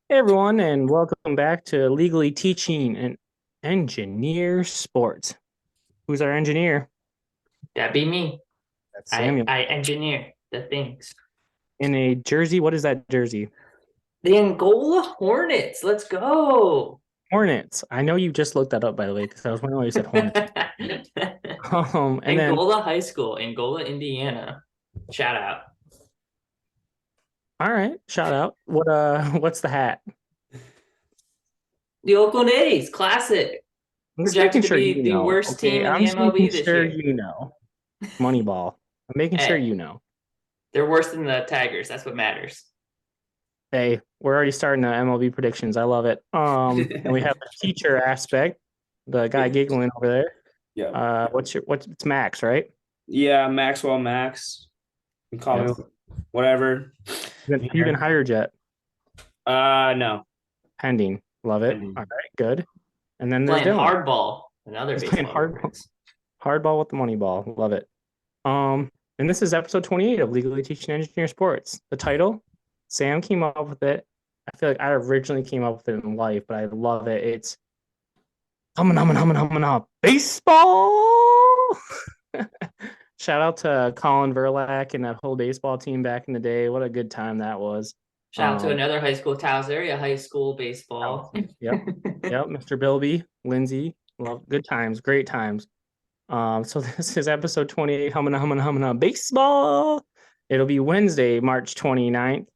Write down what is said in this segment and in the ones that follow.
Hey everyone, and welcome back to Legally Teaching and Engineer Sports. Who's our engineer? That'd be me. That's I Samuel. I engineer the things. In a jersey, what is that jersey? The Angola Hornets. Let's go. Hornets. I know you just looked that up, by the way, because I was wondering why you said Hornets. And then, Angola High School, Angola, Indiana. Shout out. all right, shout out. What's the hat? The Oakland A's, classic. I'm just making Projected to sure be you the know, worst okay? team in I'm the just making MLB this sure year. you know. Moneyball. I'm making sure Hey, you know. they're worse than the Tigers. That's what matters. Hey, we're already starting the MLB predictions. I love it. And we have the teacher aspect, the guy Yeah. giggling over there. Yeah. What's it's Max, right? Yeah, Maxwell Max. You can call Yes. me whatever. You been hired yet? No. Pending. Love it. All right, good. And then there's Playing Dylan. hardball, another He's playing baseball reference. hardball with the money ball. Love it. And this is episode 28 of Legally Teaching Engineer Sports. The title, Sam came up with it. I feel like I originally came up with it in life, but I love it. It's humming, baseball. Shout out to Colin Verlack and that whole baseball team back in the day. What a good time that was. Shout out to another high school, Taos area high school baseball. Yep. Yep. Mr. Bilby, Lindsay. Love good times, great times. So this is episode 28, humming, baseball. It'll be Wednesday, March 29th.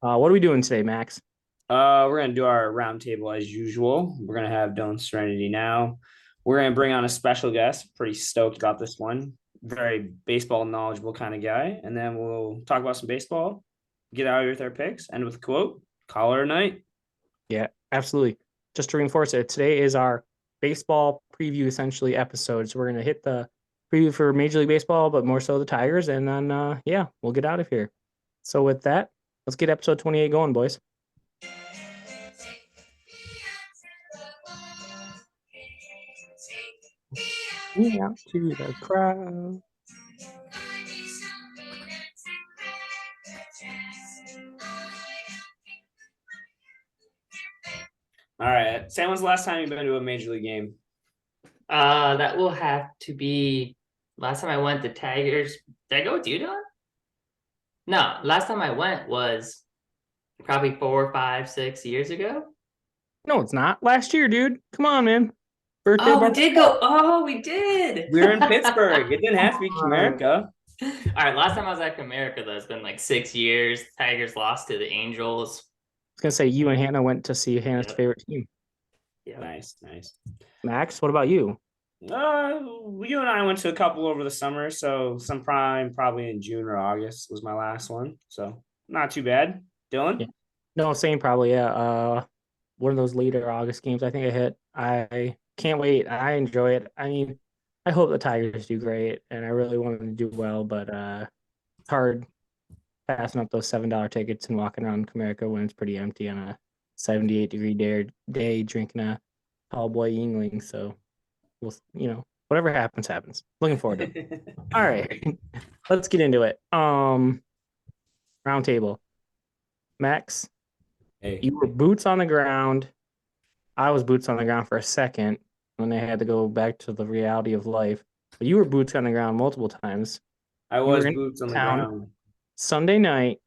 What are we doing today, Max? We're gonna do our roundtable as usual. We're gonna have Dylan Serenity now. We're gonna bring on a special guest. Pretty stoked about this one. Very baseball knowledgeable kind of guy. And then we'll talk about some baseball, get out of here with our picks, end with a quote, call it a night. Yeah, absolutely. Just to reinforce it, today is our baseball preview essentially episode. So we're gonna hit the preview for Major League Baseball, but more so the Tigers, and then yeah, we'll get out of here. So with that, let's get episode 28 going, boys. Out to the crowd. All right. Sam, when's the last time you've been to a major league game? That will have to be last time I went to Tigers. Did I go with you, Don? No, last time I went was probably 4, 5, 6 years ago. No, it's not. Last year, dude. Come on, man. Birthday Oh, we bar. did go. Oh, we did. We were in Pittsburgh. It didn't have to be Comerica. All right, last time I was at Comerica, though, it's been like 6 years. Tigers lost to the Angels. I was gonna say you and Hannah went to see Hannah's Yep. favorite team. Yeah, Nice, nice. Max, what about you? You and I went to a couple over the summer, so some prime probably in June or August was my last one. So not too bad. Yeah. Dylan? No, same probably. Yeah. One of those later August games. I think I hit. I can't wait. I enjoy it. I mean, I hope the Tigers do great, and I really want them to do well. But it's hard passing up those $7 tickets and walking around Comerica when it's pretty empty on a 78-degree day drinking a tall boy Yingling. So we'll, whatever happens, happens. Looking forward to it. All right, let's get into it. Roundtable. Max, Hey. you were boots on the ground. I was boots on the ground for a second when I had to go back to the reality of life. But you were boots on the ground multiple times. I You was were in boots on the town ground. Sunday night.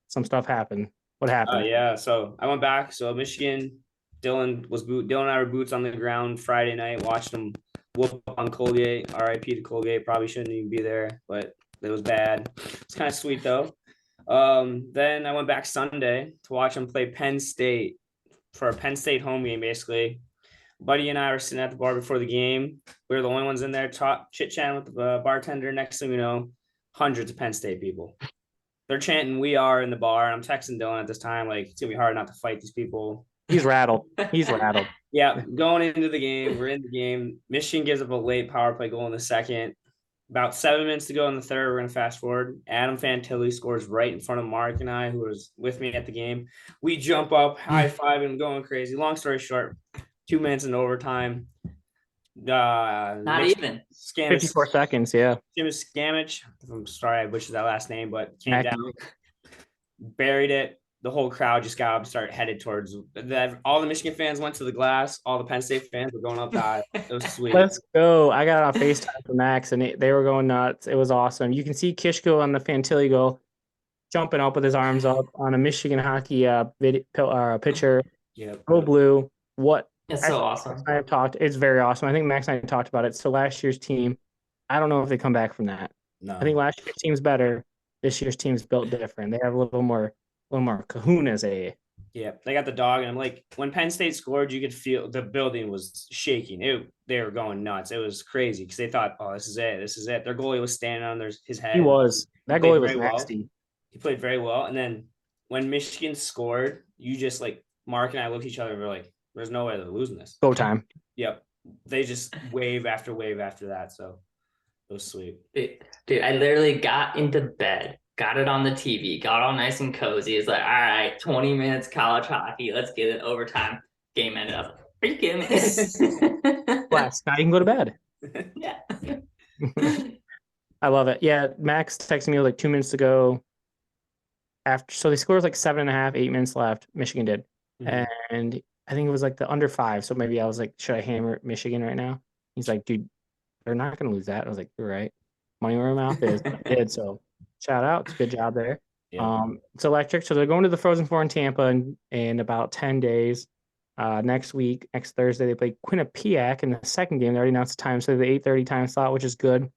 Some stuff happened. What happened? Yeah. So I went back. So Michigan, Dylan and I were boots on the ground Friday night, watched them whoop up on Colgate. RIP to Colgate. Probably shouldn't even be there, but it was bad. It's kind of sweet though. Then I went back Sunday to watch them play Penn State for a Penn State home game, basically. Buddy and I were sitting at the bar before the game. We were the only ones in there, chit chatting with the bartender. Next thing we know, hundreds of Penn State people. They're chanting "We are" in the bar. I'm texting Dylan at this time, like it's gonna be hard not to fight these people. He's rattled. He's rattled. Yeah, going into the game, we're in the game. Michigan gives up a late power play goal in the second. About 7 minutes to go in the third, we're gonna fast forward. Adam Fantilli scores right in front of Mark and I, who was with me at the game. We jump up, high five, and going crazy. Long story short, 2 minutes in overtime. not even. 54 seconds, yeah. Scammage. I'm sorry I butchered that last name, but came Mac- down, buried it. the whole crowd just got up and started headed towards that. All the Michigan fans went to the glass. All the Penn State fans were going up the aisle. It was sweet. Let's go. I got on FaceTime for Max, and they were going nuts. It was awesome. You can see Kishko on the Fantilli goal jumping up with his arms up on a Michigan hockey pitcher. Yeah. Go Blue. What? It's so awesome. I have talked. It's very awesome. I think Max and I talked about it. So last year's team, I don't know if they come back from that. No. I think last year's team's better. This year's team's built different. They have a little more kahunas. Yeah, they got the dog, and I'm like, when Penn State scored, you could feel the building was shaking. They were going nuts. It was crazy because they thought, "Oh, this is it. Their goalie was standing on his head. He was. That goalie was nasty. Well. He played very well, and then when Michigan scored, you just like Mark and I looked at each other and we're like, "There's no way they're losing this." Go time. Yep, they just wave after wave after that. So it was sweet. Dude, I literally got into bed. Got it on the TV, got all nice and cozy. It's like, all right, 20 minutes college hockey. Let's get it overtime. Game ended up. Are you kidding me? Blast. Now you can go to bed. Yeah. I love it. Yeah, Max texted me like 2 minutes ago. So they scored like 7.5, 8 minutes left. Michigan did. Mm-hmm. And I think it was like the under 5. So maybe I was like, should I hammer Michigan right now? He's like, dude, they're not going to lose that. I was like, you're right. Money where my mouth is. I did. So shout out. Good job there. Yeah. It's electric. So they're going to the Frozen Four in Tampa in about 10 days. Next Thursday, they play Quinnipiac in the second game. They already announced the time. So the 8:30 time slot, which is good.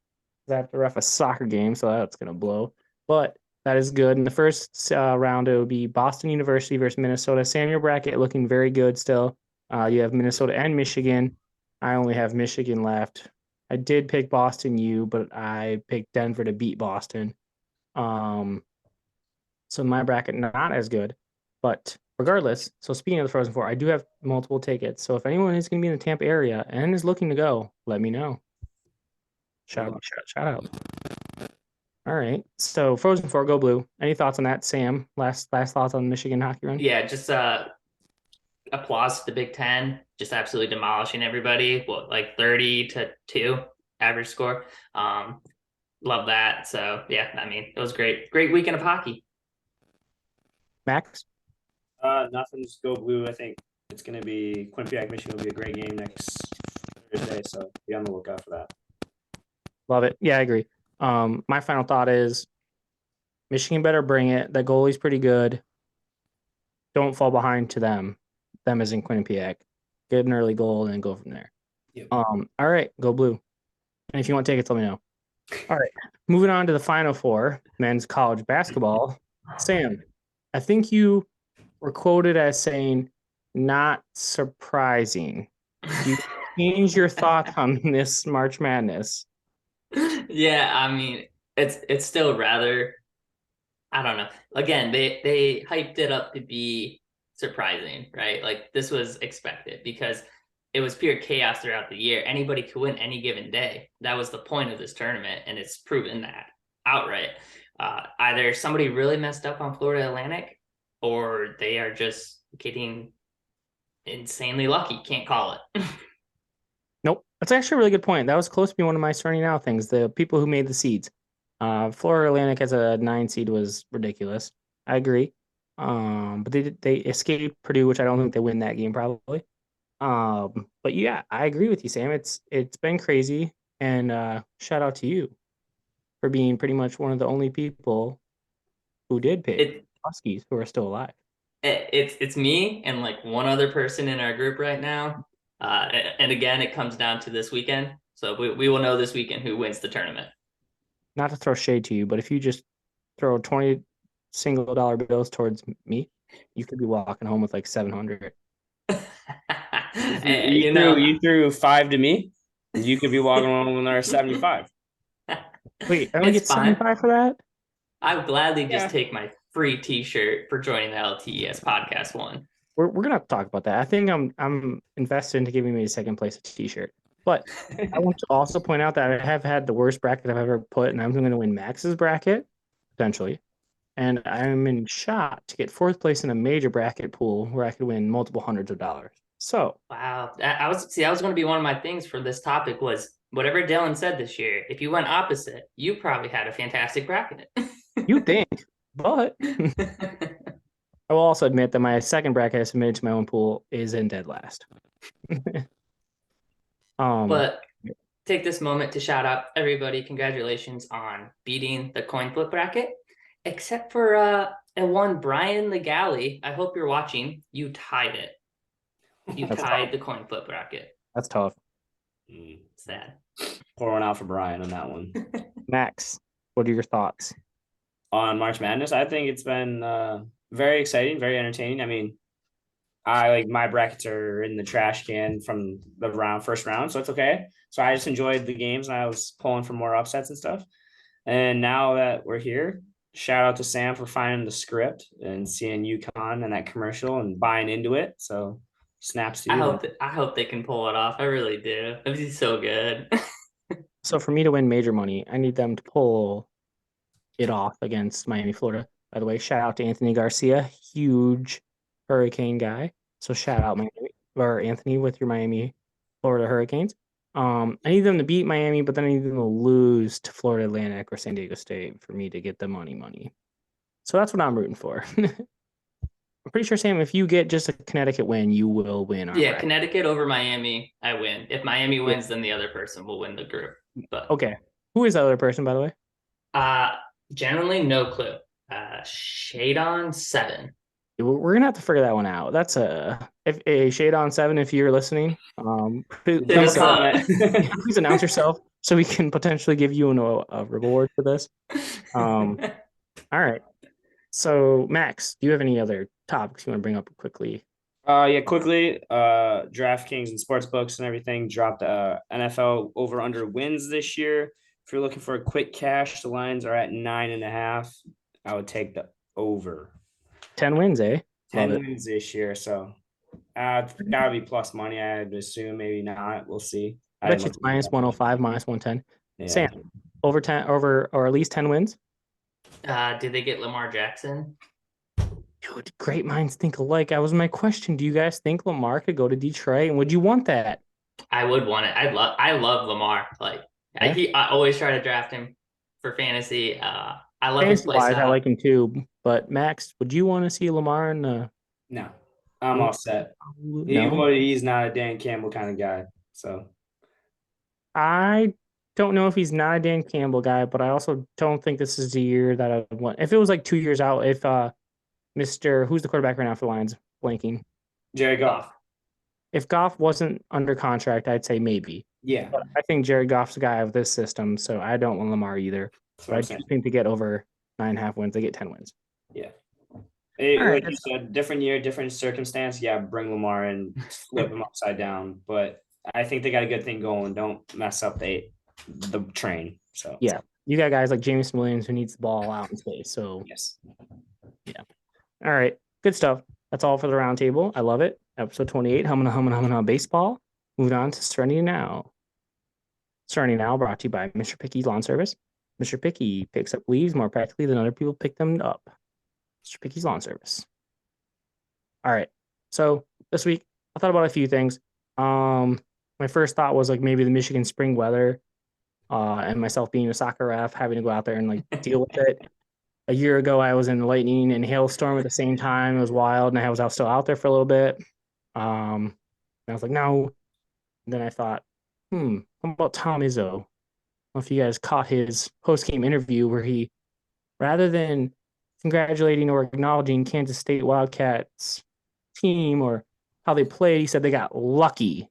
They have to ref a soccer game, so that's going to blow. But that is good. In the first round, it will be Boston University versus Minnesota. Samuel bracket looking very good still. You have Minnesota and Michigan. I only have Michigan left. I did pick Boston U, but I picked Denver to beat Boston. So my bracket not as good, but regardless. So speaking of the Frozen Four, I do have multiple tickets. So if anyone is going to be in the Tampa area and is looking to go, let me know. Shout out. All right. So Frozen Four, go Blue. Any thoughts on that, Sam? Last thoughts on the Michigan hockey run? Yeah, just applause to the Big Ten, just absolutely demolishing everybody. Like 30-2 average score. Love that. So yeah, I mean, it was great weekend of hockey. Max? Nothing. Just go Blue. I think it's going to be Quinnipiac, Michigan will be a great game next Thursday. So be on the lookout for that. Love it. Yeah, I agree. My final thought is Michigan better bring it. The goalie's pretty good. Don't fall behind to them. Them as in Quinnipiac. Get an early goal and then go from there. Yep. All right, go Blue. And if you want tickets, let me know. All right, moving on to the Final Four, men's college basketball. Sam, I think you were quoted as saying, not surprising. Do you change your thoughts on this March Madness? Yeah, I mean, it's still rather, I don't know. Again, they hyped it up to be surprising, right? Like this was expected because it was pure chaos throughout the year. Anybody could win any given day. That was the point of this tournament, and it's proven that outright. Either somebody really messed up on Florida Atlantic, or they are just getting insanely lucky. Can't call it. Nope. That's actually a really good point. That was close to being one of my Serenity Now things. The people who made the seeds. Florida Atlantic as a 9 seed was ridiculous. I agree. But they escaped Purdue, which I don't think they win that game probably. But yeah, I agree with you, Sam. It's been crazy, and shout out to you for being pretty much one of the only people who did pick Huskies who are still alive. It's me and like one other person in our group right now. And again, it comes down to this weekend. So we will know this weekend who wins the tournament. Not to throw shade to you, but if you just throw 20 single dollar bills towards me, you could be walking home with like 700. You threw 5 to me. You could be walking home with another 75. Wait, I only get 75 for that? I would gladly just take my free T-shirt for joining the LTES podcast one. We're gonna have to talk about that. I think I'm invested into giving me a second place T-shirt. But I want to also point out that I have had the worst bracket I've ever put, and I'm going to win Max's bracket potentially. And I'm in shot to get 4th place in a major bracket pool where I could win multiple hundreds of dollars. So wow, that was going to be one of my things for this topic was whatever Dylan said this year. If you went opposite, you probably had a fantastic bracket. You think, but I will also admit that my second bracket I submitted to my own pool is in dead last. But take this moment to shout out everybody. Congratulations on beating the coin flip bracket. Except for one Brian Legally. I hope you're watching. You tied it. You tied the coin flip bracket. That's tough. Sad. Pour one out for Brian on that one. Max, what are your thoughts? On March Madness, I think it's been very exciting, very entertaining. I mean, I like my brackets are in the trash can from the first round, so it's okay. So I just enjoyed the games and I was pulling for more upsets and stuff. And now that we're here, shout out to Sam for finding the script and seeing UConn and that commercial and buying into it. So snaps to you. I hope they can pull it off. I really do. It'd be so good. So for me to win major money, I need them to pull it off against Miami, Florida. By the way, shout out to Anthony Garcia, huge Hurricane guy. So shout out Miami or Anthony with your Miami, Florida Hurricanes. I need them to beat Miami, but then I need them to lose to Florida Atlantic or San Diego State for me to get the money. So that's what I'm rooting for. I'm pretty sure, Sam, if you get just a Connecticut win, you will win. Yeah, bracket. Connecticut over Miami, I win. If Miami wins, then the other person will win the group. But okay, who is the other person, by the way? Generally, no clue. Shade on 7. We're gonna have to figure that one out. That's a Shade on 7. If you're listening, please announce yourself so we can potentially give you a reward for this. All right. So Max, do you have any other topics you want to bring up quickly? Yeah, quickly. DraftKings and sportsbooks and everything dropped NFL over under wins this year. If you're looking for a quick cash, the lines are at 9.5. I would take the over. 10 wins, eh? 10 wins this year. So gotta be plus money, I'd assume. Maybe not. We'll see. I bet you it's minus 105, minus 110. Yeah. Sam, over 10 or at least 10 wins? Did they get Lamar Jackson? Dude, great minds think alike. That was my question. Do you guys think Lamar could go to Detroit? And would you want that? I would want it. I love Lamar. Like I always try to draft him for fantasy. I love his play style. I like him too. But Max, would you want to see Lamar in the? No, I'm all set. No? He's not a Dan Campbell kind of guy. So I don't know if he's not a Dan Campbell guy, but I also don't think this is the year that I would want. If it was like 2 years out, if who's the quarterback right now for the Lions? Blanking. Jared Goff. If Goff wasn't under contract, I'd say maybe. Yeah. But I think Jared Goff's the guy of this system, so I don't want Lamar either. So I do think to get over 9.5 wins, they get 10 wins. Yeah. Like you said, different year, different circumstance. Yeah, bring Lamar and flip him upside down. But I think they got a good thing going. Don't mess up the train. So yeah, you got guys like Jameson Williams who needs the ball out in space. So yes. Yeah. All right. Good stuff. That's all for the roundtable. I love it. Episode 28, Hummin' Baseball. Moving on to Serenity Now. Serenity Now brought to you by Mr. Picky's Lawn Service. Mr. Picky picks up leaves more practically than other people pick them up. Mr. Picky's Lawn Service. All right. So this week, I thought about a few things. My first thought was like maybe the Michigan spring weather and myself being a soccer ref, having to go out there and like deal with it. A year ago, I was in lightning and hailstorm at the same time. It was wild, and I was still out there for a little bit. And I was like, no. And then I thought, how about Tom Izzo? I don't know if you guys caught his post-game interview where he, rather than congratulating or acknowledging Kansas State Wildcats team or how they played, he said they got lucky.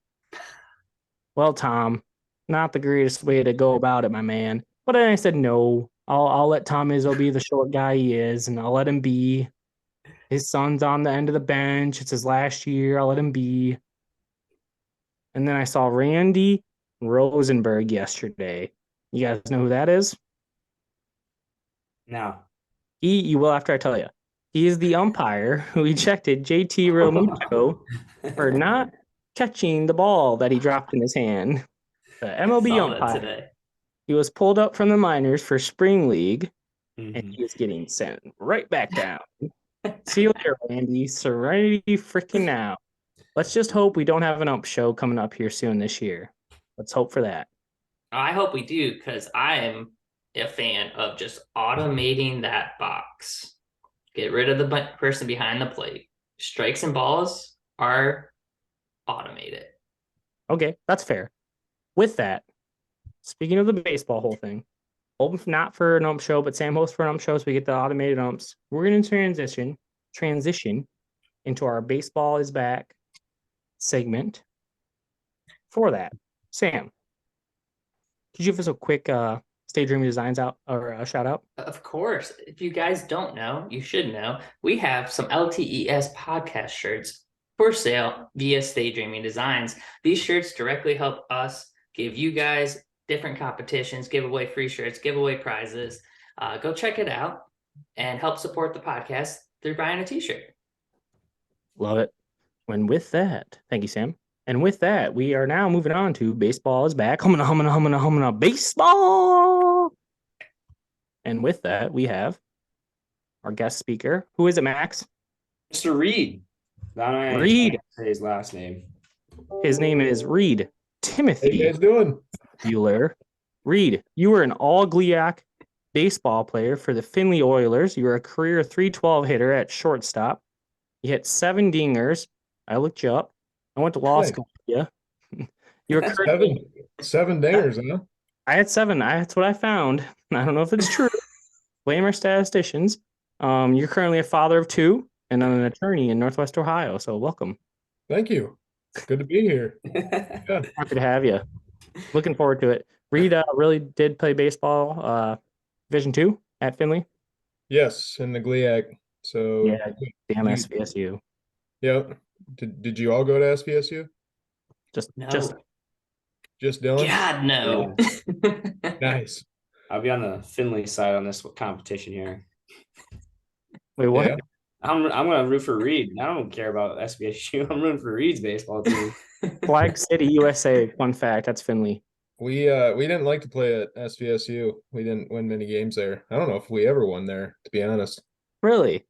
Well, Tom, not the greatest way to go about it, my man. But then I said, no, I'll let Tom Izzo be the short guy he is, and I'll let him be. His son's on the end of the bench. It's his last year. I'll let him be. And then I saw Randy Rosenberg yesterday. You guys know who that is? No. You will after I tell you. He is the umpire who ejected JT Realmuto for not catching the ball that he dropped in his hand. The MLB umpire today. He was pulled up from the minors for spring league, and he is getting sent right back down. See you later, Randy. Serenity freaking now. Let's just hope we don't have an ump show coming up here soon this year. Let's hope for that. I hope we do, because I am a fan of just automating that box. Get rid of the person behind the plate. Strikes and balls are automated. Okay, that's fair. With that, speaking of the baseball whole thing, not for an ump show, but Sam hosts for an ump show, so we get the automated umps. We're going to transition into our baseball is back segment. For that, Sam, could you give us a quick Stay Dreamy Designs out or a shout out? Of course. If you guys don't know, you should know. We have some LTES podcast shirts for sale via Stay Dreaming Designs. These shirts directly help us give you guys different competitions, give away free shirts, give away prizes. Go check it out and help support the podcast through buying a t-shirt. Love it. And with that, thank you, Sam. And with that, we are now moving on to baseball is back. Humming, baseball. And with that, we have our guest speaker. Who is it, Max? Mr. Reid. Reid. Say his last name. His name is Reid Timothy. How you guys doing? Bueller. Reid, you were an all-GLIAC baseball player for the Findlay Oilers. You were a career .312 hitter at shortstop. You hit 7 dingers. I looked you up. I went to law school with you. You were Seven dingers, huh? I had 7. That's what I found. I don't know if it's true. Blame our statisticians. You're currently a father of 2 and I'm an attorney in Northwest Ohio. So welcome. Thank you. Good to be here. Yeah. Happy to have you. Looking forward to it. Reid really did play baseball, Division 2 at Findlay. Yes, in the GLIAC. So Yeah, damn SVSU. Yep. Did you all go to SVSU? Just Dylan? God, no. Nice. I'll be on the Findlay side on this competition here. Wait, what? Yeah. I'm gonna root for Reid. I don't care about SBSU. I'm rooting for Reid's baseball team. Flag City, USA. Fun fact, that's Findlay. We didn't like to play at SVSU. We didn't win many games there. I don't know if we ever won there, to be honest. Really?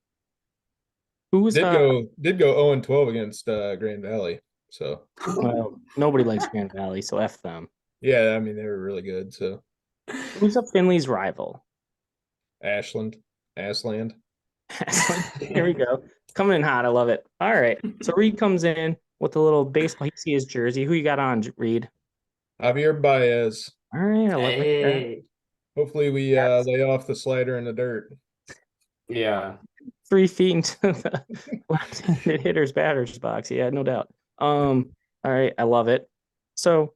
Who's Did go 0-12 against Grand Valley. So well, nobody likes Grand Valley, so F them. yeah, I mean they were really good. So Who's up Findlay's rival? Ashland. Here we go. Coming in hot. I love it. All right. So Reid comes in with a little baseball. You see his jersey. Who you got on, Reid? Javier Baez. All right. I love it. Hey. Hopefully we lay off the slider in the dirt. Yeah. 3 feet into the left-handed hitter's batter's box. Yeah, no doubt. All right. I love it. So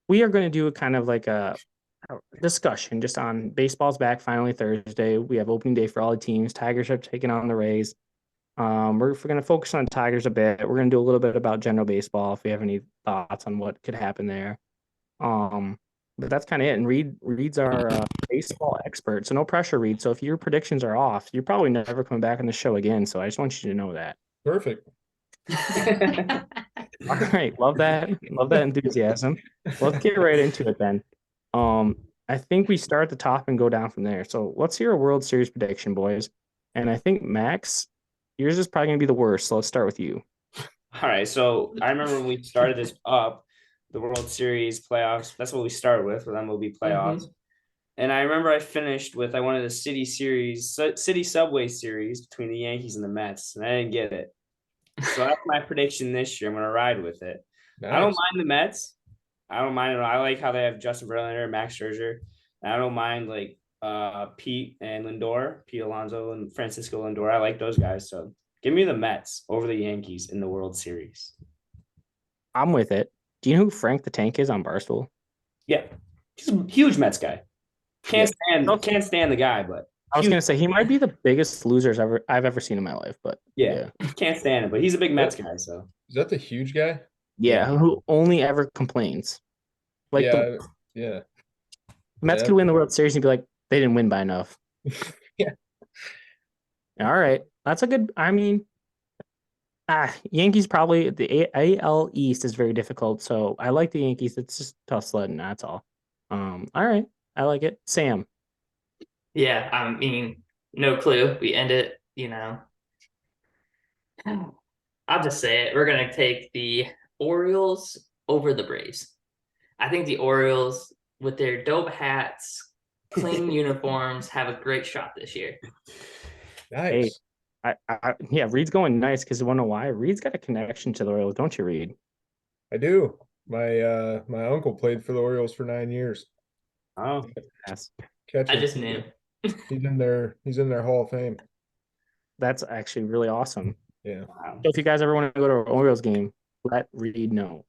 we are going to do a kind of like a discussion just on baseball's back finally Thursday. We have opening day for all the teams. Tigers are taking on the Rays. We're going to focus on Tigers a bit. We're going to do a little bit about general baseball if we have any thoughts on what could happen there. But that's kind of it. And Reid's our baseball expert, so no pressure, Reid. So if your predictions are off, you're probably never coming back on the show again. So I just want you to know that. Perfect. All right, love that enthusiasm. Let's get right into it then. I think we start at the top and go down from there. So let's hear a World Series prediction, boys. And I think Max, yours is probably gonna be the worst. So let's start with you. All right. So I remember when we started this up, the World Series playoffs. That's what we started with MLB playoffs. Mm-hmm. And I remember I finished with I wanted a City Subway series between the Yankees and the Mets, and I didn't get it. So that's my prediction this year. I'm going to ride with it. Nice. I don't mind the Mets. I don't mind it. I like how they have Justin Verlander, Max Scherzer. I don't mind like Pete Alonso and Francisco Lindor. I like those guys. So give me the Mets over the Yankees in the World Series. I'm with it. Do you know who Frank the Tank is on Barstool? Yeah, he's a huge Mets guy. Can't stand the guy, but I was gonna say he might be the biggest losers I've ever seen in my life. But yeah. Can't stand him. But he's a big Mets guy. So is that the huge guy? Yeah, who only ever complains. Like yeah. Mets could win the World Series and be like, they didn't win by enough. Yeah. All right. That's a good, I mean, Yankees probably, the AL East is very difficult. So I like the Yankees. It's just tough sledding. That's all. All right. I like it. Sam. Yeah. I mean, no clue. We end it, I'll just say it. We're going to take the Orioles over the Braves. I think the Orioles, with their dope hats, clean uniforms, have a great shot this year. Nice. Yeah, Reed's going nice because you want to know why? Reed's got a connection to the Royals, don't you, Reed? I do. My uncle played for the Orioles for 9 years. Oh, Yes. I Catcher. just knew. He's in their Hall of Fame. That's actually really awesome. Yeah. wow. So if you guys ever want to go to an Orioles game, let Reed know.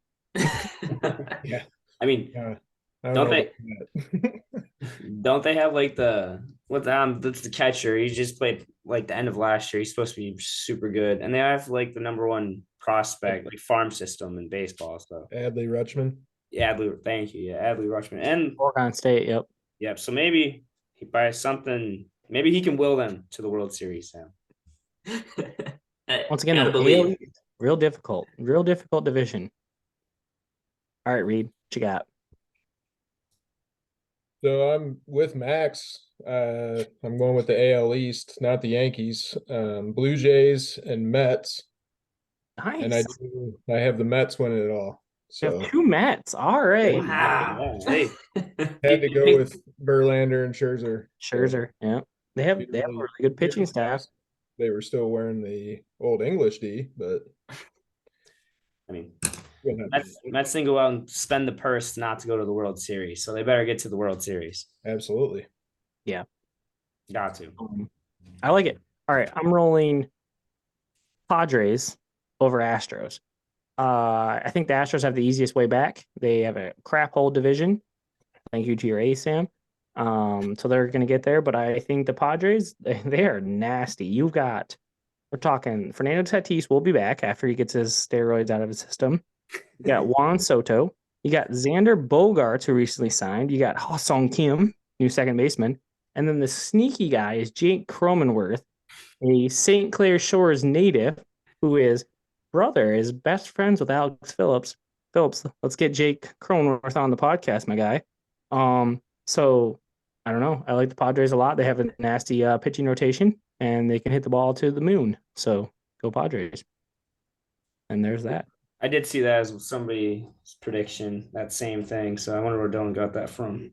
Yeah. I mean, I don't know they about that. don't they have like that's the catcher. He just played like the end of last year. He's supposed to be super good. And they have like the number one prospect, like farm system in baseball. So Adley Rutschman. Adley, thank you. Yeah, Adley Rutschman. And Oregon State, yep. yeah, so maybe he buys something, maybe he can will them to the World Series, Sam. Once again, Gotta the believe. AL, real difficult division. All right, Reed, what you got? So I'm with Max. I'm going with the AL East, not the Yankees. Blue Jays and Mets, and Nice. I have the Mets winning it all. You have So two Mets. All right. Wow. Yeah, hey, had to go with Verlander and Scherzer. Scherzer, yeah. They have a really good pitching staff. They were still wearing the old English D, but I mean, we'll have Mets didn't go out and spend the purse not to go to the World Series, so they better get to the World Series. absolutely. Yeah. Got to. I like it. All right, I'm rolling Padres over Astros. I think the Astros have the easiest way back. They have a crap hole division. Thank you to your A, Sam. So they're going to get there, but I think the Padres, they are nasty. We're talking Fernando Tatis will be back after he gets his steroids out of his system. You got Juan Soto. You got Xander Bogaerts, who recently signed. You got Ha-Sung Kim, new second baseman. And then the sneaky guy is Jake Cronenworth, a St. Clair Shores native who is best friends with Alex Phillips. Let's get Jake Cronenworth on the podcast, my guy. So I don't know. I like the Padres a lot. They have a nasty pitching rotation, and they can hit the ball to the moon. So go Padres. And there's that. I did see that as somebody's prediction, that same thing. So I wonder where Dylan got that from.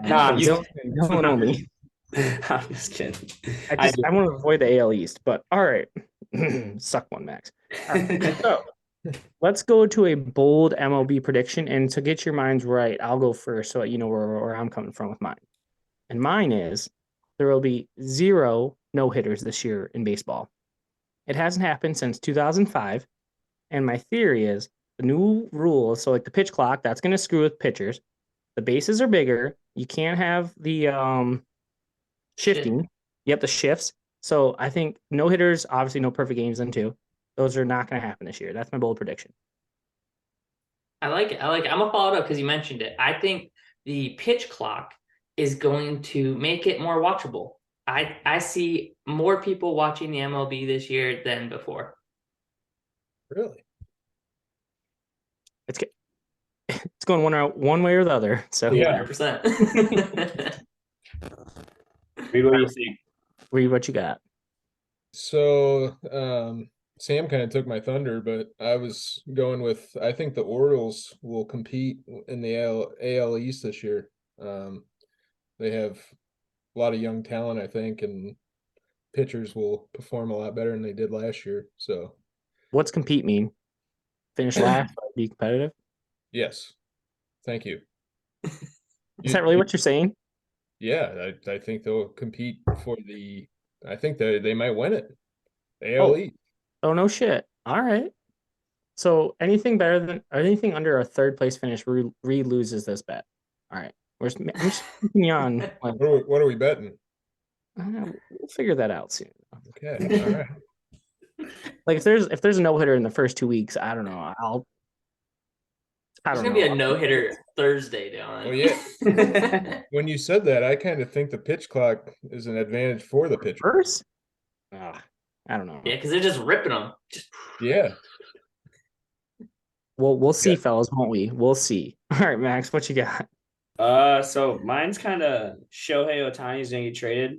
Nah, I'm just Dylan only. I'm just kidding. I want to avoid the AL East, but all right. Suck one, Max. All right. So let's go to a bold MLB prediction. And to get your minds right, I'll go first so you know where I'm coming from with mine. And mine is there will be 0 no-hitters this year in baseball. It hasn't happened since 2005. And my theory is the new rules, so like the pitch clock, that's going to screw with pitchers. The bases are bigger. You can't have the shifting. Yep, the shifts. So I think no-hitters, obviously no perfect games then too. Those are not going to happen this year. That's my bold prediction. I like it. I'm gonna follow it up because you mentioned it. I think the pitch clock is going to make it more watchable. I see more people watching the MLB this year than before. Really? It's going one way or the other. So Yeah. 100%. Read what you think. Read what you got. So Sam kind of took my thunder, but I was going with I think the Orioles will compete in the AL East this year. They have a lot of young talent, I think, and pitchers will perform a lot better than they did last year. So What's compete mean? Finish last, be competitive? yes. Thank you. Is that really what you're saying? Yeah, I think they'll compete for I think they might win it. AL East. Oh, no shit. All right. So anything under a third place finish, Reed loses this bet. All right. I'm just keeping you on. Like, What are we betting? we'll figure that out soon. Okay. All right. Like if there's a no hitter in the first 2 weeks, I don't know. There's gonna be a no-hitter Thursday, Dylan. Well, yeah. When you said that, I kind of think the pitch clock is an advantage for the pitcher. First? I don't know. Yeah, because they're just ripping them. Yeah. We'll see, fellas, won't we? We'll see. All right, Max, what you got? So mine's kind of Shohei Ohtani's gonna get traded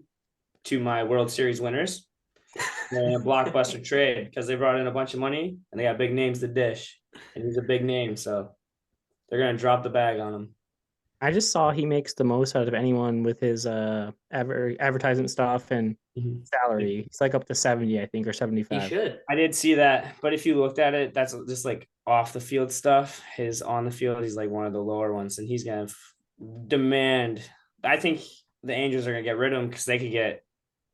to my World Series winners. They're in a blockbuster trade because they brought in a bunch of money and they got big names to dish, and he's a big name, so they're gonna drop the bag on him. I just saw he makes the most out of anyone with his advertisement stuff and salary. He's like up to 70, I think, or He 75. should. I did see that, but if you looked at it, that's just like off the field stuff. His on the field, he's like one of the lower ones, and he's gonna demand. I think the Angels are gonna get rid of him because they could get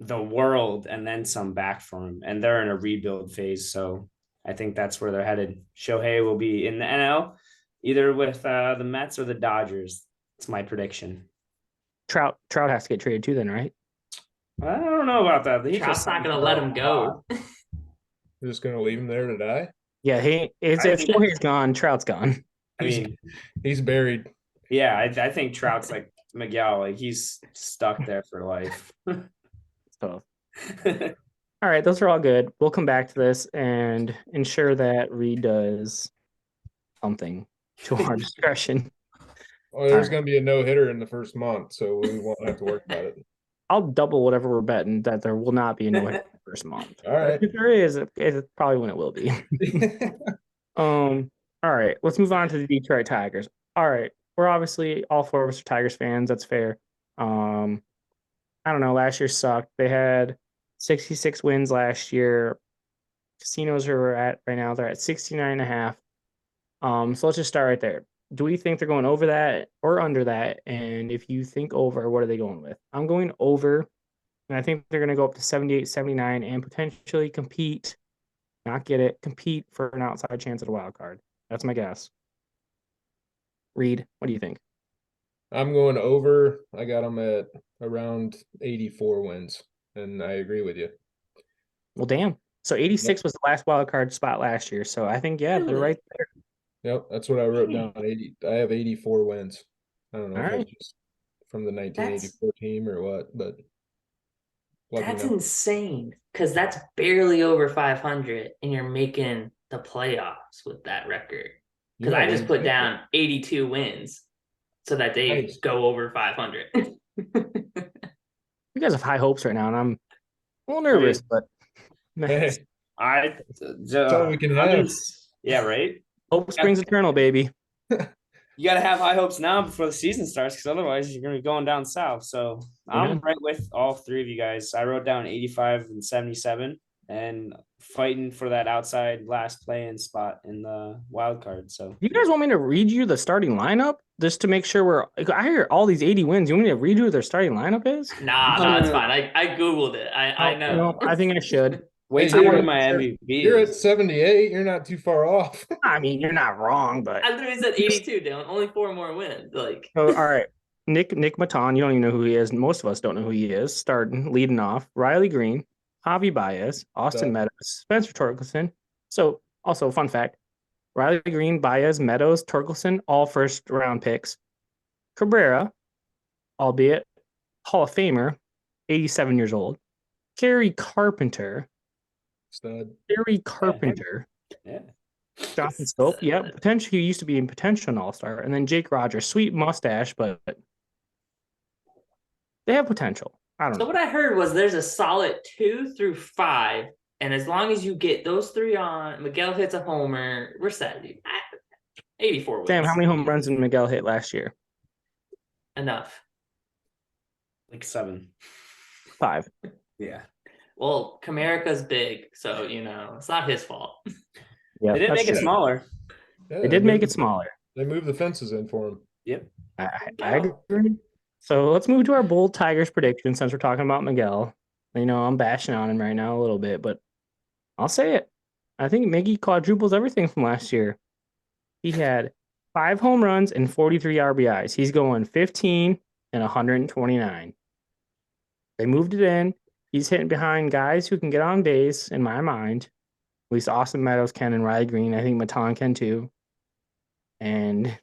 the world and then some back for him, and they're in a rebuild phase. So I think that's where they're headed. Shohei will be in the NL, either with the Mets or the Dodgers. It's my prediction. Trout has to get traded too, then, right? I don't know about that. He Trout's just not going to let him go. You're just gonna leave him there to die. Yeah, if Shohei's gone, Trout's gone. I mean, He's buried. yeah, I think Trout's like Miguel, like he's stuck there for life. So, all right, those are all good. We'll come back to this and ensure that Reid does something to our discretion. Oh, there's gonna be a no hitter in the first month, so we won't have to worry about it. I'll double whatever we're betting that there will not be a no hit first month. All right. If there is, it's probably when it will be. All right, let's move on to the Detroit Tigers. All right, we're obviously all four of us are Tigers fans. That's fair. I don't know. Last year sucked. They had 66 wins last year. Casinos are at right now. They're at 69.5. So let's just start right there. Do we think they're going over that or under that? And if you think over, what are they going with? I'm going over, and I think they're going to go up to 78, 79 and potentially compete, compete for an outside chance at a wild card. That's my guess. Reid, what do you think? I'm going over. I got them at around 84 wins, and I agree with you. Well, damn. So 86 was the last wild card spot last year. So I think, yeah, they're right there. Yep, that's what I wrote down. 80. I have 84 wins. I don't know All if right. that's just from the 1984 team or what, but That's insane because that's barely over 500, and you're making the playoffs with that record. Because I just put down 82 wins so that they go over 500. You guys have high hopes right now, and I'm a little nervous, but Hey, that's all we can have. Yeah, right. Hope springs eternal, baby. You got to have high hopes now before the season starts, because otherwise you're going to be going down south. So I'm right with all three of you guys. I wrote down 85 and 77 and fighting for that outside last play-in spot in the wild card. So you guys want me to read you the starting lineup just to make sure I hear all these 80 wins. You want me to read you who their starting lineup is? Nah, it's fine. I Googled it. I know. No, I think I should. Wait till you're my MVP. You're at 78. You're not too far off. I mean, you're not wrong, but I literally said 82, Dylan. Only 4 more wins. Like, all right. Nick Maton, you don't even know who he is. Most of us don't know who he is. Starting, leading off, Riley Green, Javi Baez, Austin Meadows, Spencer Torkelson. So, also, fun fact, Riley Green, Baez, Meadows, Torkelson, all first-round picks. Cabrera, albeit Hall of Famer, 87 years old. Gary Carpenter. Stud. Gary Carpenter. Yeah. Jonathan Scope. Yep. Potentially, he used to be in potential an all-star. And then Jake Rogers. Sweet mustache, but they have potential. I don't know. So what I heard was there's a solid 2 through 5. And as long as you get those 3 on, Miguel hits a homer, we're set. 84 wins. Sam, how many home runs did Miguel hit last year? Enough. Like 7. 5. Yeah. Well, Comerica's big, so it's not his fault. Yeah, they did make it smaller. Yeah, they did make it smaller. They moved the fences in for him. Yep. I agree. So let's move to our bold Tigers prediction since we're talking about Miguel. I'm bashing on him right now a little bit, but I'll say it. I think Miggy quadruples everything from last year. He had 5 home runs and 43 RBIs. He's going 15 and 129. They moved it in. He's hitting behind guys who can get on base, in my mind. At least Austin Meadows can and Riley Green. I think Maton can too. And,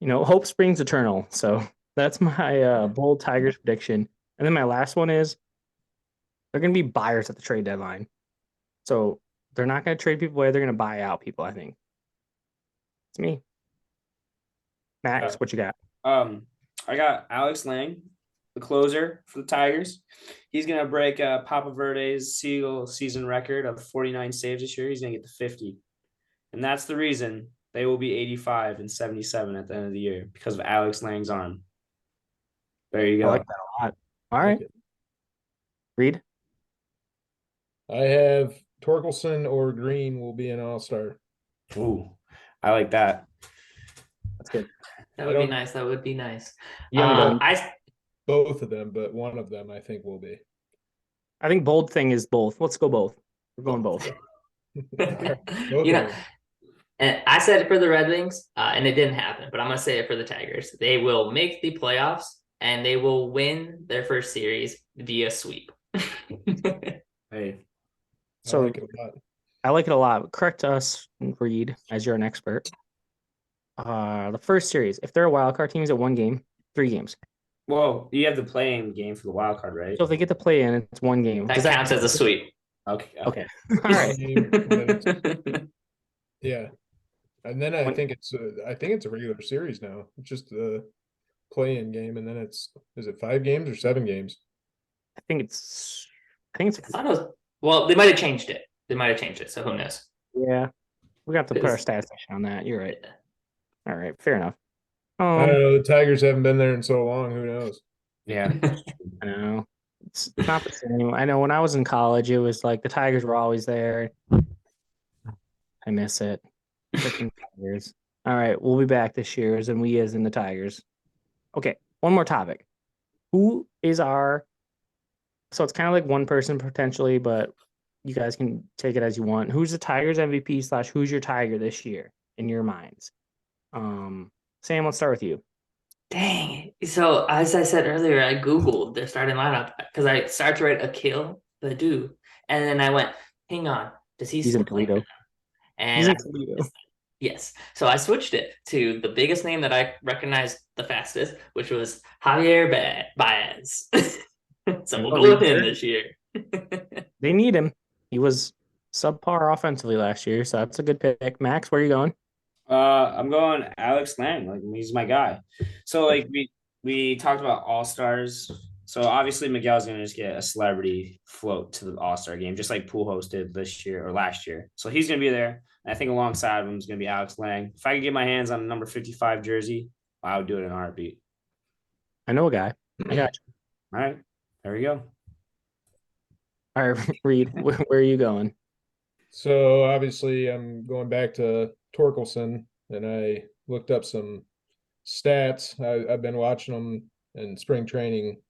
hope springs eternal. So that's my bold Tigers prediction. And then my last one is they're going to be buyers at the trade deadline. So they're not going to trade people away. They're going to buy out people, I think. It's me. Max, what you got? I got Alex Lang, the closer for the Tigers. He's going to break Papa Verde's season record of 49 saves this year. He's going to get to 50. And that's the reason They will be 85 and 77 at the end of the year because of Alex Lang's arm. There you I go. like that a lot. All I right, like it. Reed. I have Torkelson or Green will be an all-star. Ooh, I like that. That's good. That I would be don't- nice. That would be nice. Young gun. Both of them, but one of them I think will be. I think bold thing is both. Let's go both. We're going both. Both you of know, them. and I said it for the Red Wings, and it didn't happen, but I'm gonna say it for the Tigers. They will make the playoffs and they will win their first series via sweep. Hey, So I like it a lot. I like it a lot. Correct us, Reed, as you're an expert. The first series, if they're a wild card team, is it 1 game, 3 games? well, you have the playing game for the wild card, right? So if they get to play in, it's 1 game. That Does counts as a sweep. Okay. Okay. All right. Yeah, and then I think it's a regular series now. It's just the play-in game, and then is it 5 games or 7 games? I think it's I thought it was, well, they might have changed it. They might have changed it, so who knows? yeah. We got to put our Because- statistician on that. You're right. All right, fair enough. I don't know. The Tigers haven't been there in so long. Who knows? Yeah. I know it's not the same. I know when I was in college, it was like the Tigers were always there. I miss it. Freaking Tigers. All right, we'll be back this year as in we as in the Tigers. Okay, one more topic. Who is our? So it's kind of like one person potentially, but you guys can take it as you want. Who's the Tigers MVP / who's your Tiger this year in your minds? Sam, let's start with you. Dang. So as I said earlier, I Googled their starting lineup because I started to write Akil Badu. And then I went, hang on, does he He's in still play? Toledo. And He's in Toledo. yes. So I switched it to the biggest name that I recognized the fastest, which was Javier Baez. So we'll go with him this year. They need him. He was subpar offensively last year, so that's a good pick. Max, where are you going? I'm going Alex Lang. Like he's my guy. So like we talked about all stars. So obviously Miguel's gonna just get a celebrity float to the All-Star game, just like Pool hosted this year or last year. So he's gonna be there. And I think alongside him is gonna be Alex Lang. If I could get my hands on a number 55 jersey, I would do it in a heartbeat. I know a guy. I got you. All right, there we go. All right, Reed, where are you going? So obviously, I'm going back to Torkelson, and I looked up some stats. I've been watching him in spring training.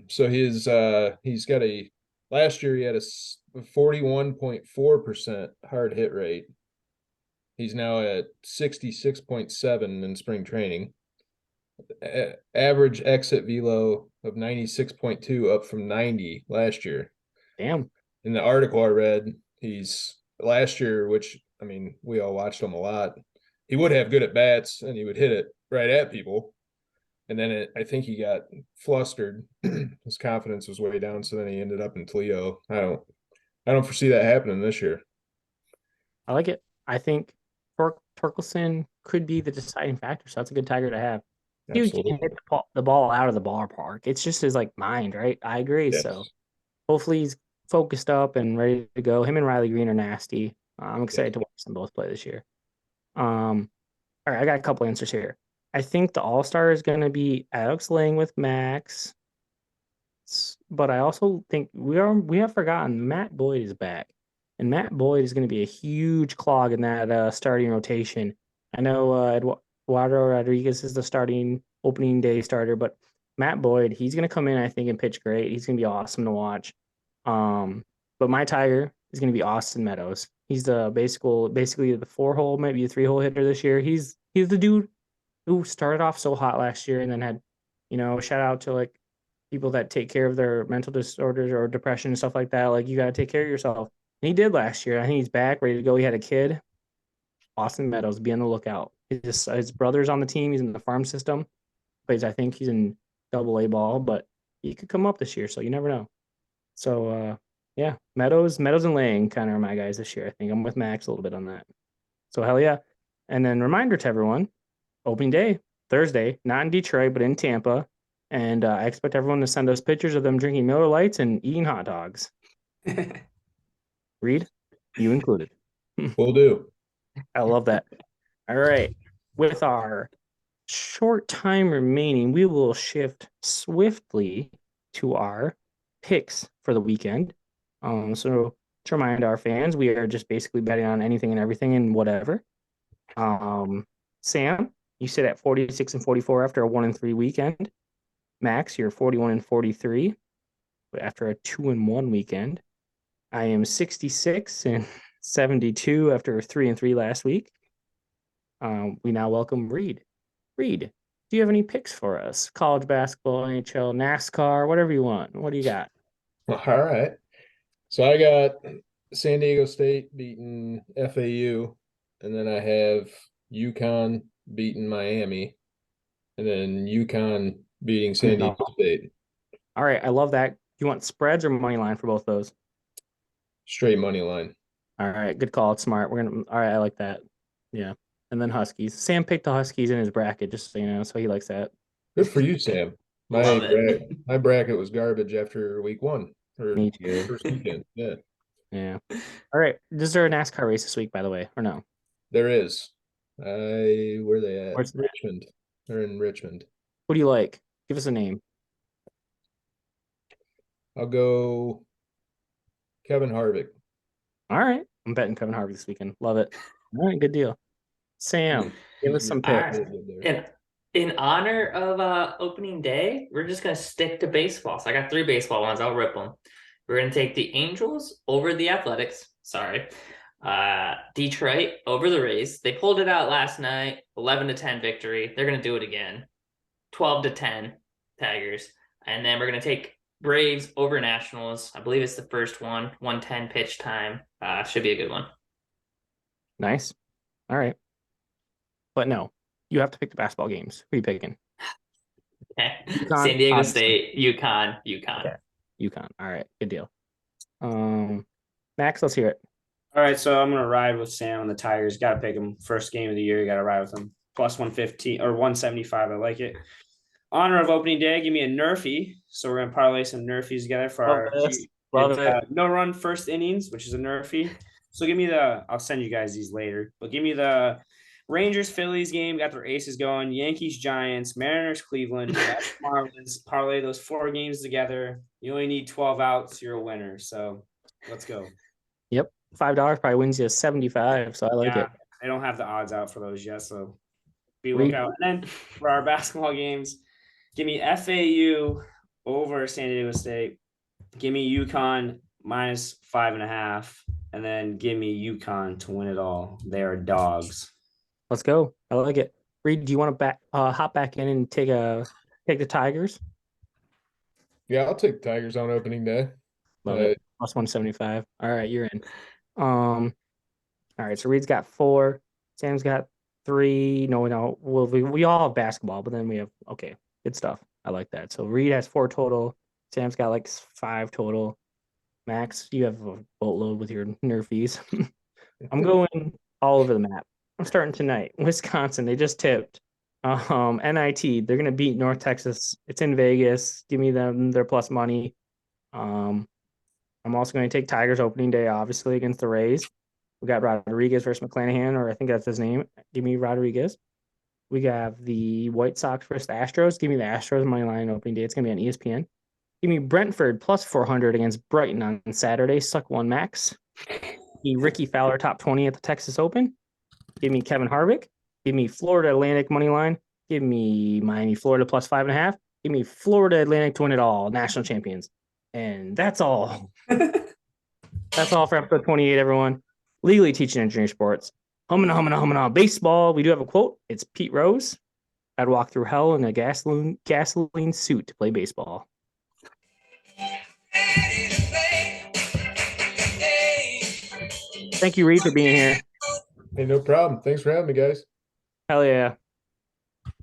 So he's got last year he had a 41.4% hard hit rate. He's now at 66.7 in spring training. Average exit velo of 96.2, up from 90 last year. Damn. In the article I read, he's last year, which I mean, we all watched him a lot. He would have good at bats and he would hit it right at people. And then I think he got flustered. His confidence was way down, so then he ended up in Toledo. I don't foresee that happening this year. I like it. I think Torkelson could be the deciding factor, so that's a good Tiger to have. Dude can Absolutely. hit the ball out of the ballpark. It's just his like mind, right? I agree. Yes. So hopefully he's focused up and ready to go. Him and Riley Green are nasty. I'm excited to watch them both play this year. All right, I got a couple answers here. I think the All-Star is going to be Alex Lang with Max, but I also think we have forgotten Matt Boyd is back, and Matt Boyd is going to be a huge clog in that starting rotation. I know Eduardo Rodriguez is the starting opening day starter, but Matt Boyd, he's going to come in, I think, and pitch great. He's going to be awesome to watch. But my Tiger is going to be Austin Meadows. He's the basically the 4-hole, maybe a 3-hole hitter this year. He's the dude who started off so hot last year and then had, shout out to like people that take care of their mental disorders or depression and stuff like that. Like, you got to take care of yourself. And he did last year. I think he's back, ready to go. He had a kid. Austin Meadows, be on the lookout. His brother's on the team. He's in the farm system. I think he's in AA ball, but he could come up this year, so you never know. So, yeah, Meadows and Lang kind of are my guys this year. I think I'm with Max a little bit on that. So, hell yeah. And then reminder to everyone, opening day, Thursday, not in Detroit, but in Tampa. And I expect everyone to send us pictures of them drinking Miller Lights and eating hot dogs. Reed, you included. Will do. I love that. All right. With our short time remaining, we will shift swiftly to our picks for the weekend. So to remind our fans, we are just basically betting on anything and everything and whatever. Sam, you sit at 46 and 44 after a 1-3 weekend. Max, you're 41 and 43 after a 2-1 weekend. I am 66 and 72 after 3-3 last week. We now welcome Reid. Reid, do you have any picks for us? College basketball, NHL, NASCAR, whatever you want. What do you got? All right. So I got San Diego State beating FAU, and then I have UConn beating Miami, and then UConn beating San Diego State. All right, I love that. You want spreads or money line for both those? Straight money line. All right, good call. It's smart. All right, I like that. Yeah. And then Huskies. Sam picked the Huskies in his bracket, just so you know, so he likes that. Good for you, Sam. Love it. My bracket was garbage after week 1 or Me too. first weekend. Yeah, Yeah. All right. Is there a NASCAR race this week, by the way, or no? there is. Where are they at? Where's that? Richmond. They're in Richmond. Who do you like? Give us a name. I'll go Kevin Harvick. All right. I'm betting Kevin Harvick this weekend. Love it. All right, good deal. Sam, give us some All picks. right. In honor of opening day, we're just gonna stick to baseball. So I got 3 baseball ones. I'll rip them. We're gonna take the Angels over the Athletics. Sorry. Detroit over the Rays. They pulled it out last night. 11-10 victory. They're gonna do it again. 12-10 Tigers. And then we're gonna take Braves over Nationals. I believe it's the first one. 110 pitch time. Should be a good one. Nice. All right. But no, you have to pick the basketball games. Who are you picking? Okay. UConn, San Diego obviously. State, UConn. Okay. UConn. All right. Good deal. Max, let's hear it. All right, so I'm gonna ride with Sam on the Tigers. Got to pick them first game of the year. You got to ride with them. Plus 115 or 175. I like it. Honor of opening day. Give me a Nerfy. So we're gonna parlay some Nerfies together for Love our this. Love it. no run first innings, which is a Nerfy. So give me the. I'll send you guys these later, but give me the Rangers Phillies game. Got their aces going. Yankees Giants, Mariners Cleveland, Mets, Marlins. Parlay those 4 games together. You only need 12 outs. You're a winner. So let's go. Yep. $5 probably wins you 75. So I like it. I don't have the odds out for those yet, so be Reid. lookout. And then for our basketball games, give me FAU over San Diego State. Give me UConn minus 5.5, and then give me UConn to win it all. They are dogs. Let's go. I like it. Reid, do you want to hop back in and take the Tigers? Yeah, I'll take Tigers on opening day. Love it. Plus 175. All right, you're in. All right, so Reid's got 4. Sam's got 3. No. Well, we all have basketball, but then we have good stuff. I like that. So Reid has 4 total. Sam's got like 5 total. Max, you have a boatload with your Nerfies. I'm going all over the map. I'm starting tonight. Wisconsin, they just tipped. NIT, they're gonna beat North Texas. It's in Vegas. Give me them their plus money. I'm also going to take Tigers opening day, obviously, against the Rays. We got Rodriguez versus McClanahan, or I think that's his name. Give me Rodriguez. We have the White Sox versus the Astros. Give me the Astros money line opening day. It's going to be on ESPN. Give me Brentford plus 400 against Brighton on Saturday. Suck one, Max. Give me Ricky Fowler top 20 at the Texas Open. Give me Kevin Harvick. Give me Florida Atlantic money line. Give me Miami, Florida plus 5.5. Give me Florida Atlantic to win it all. National champions. And that's all. That's all for episode 28, everyone. Legally teaching engineering sports. Humana. Baseball. We do have a quote. It's Pete Rose. I'd walk through hell in a gasoline suit to play baseball. Thank you, Reid, for being here. Hey, no problem. Thanks for having me, guys. Hell yeah.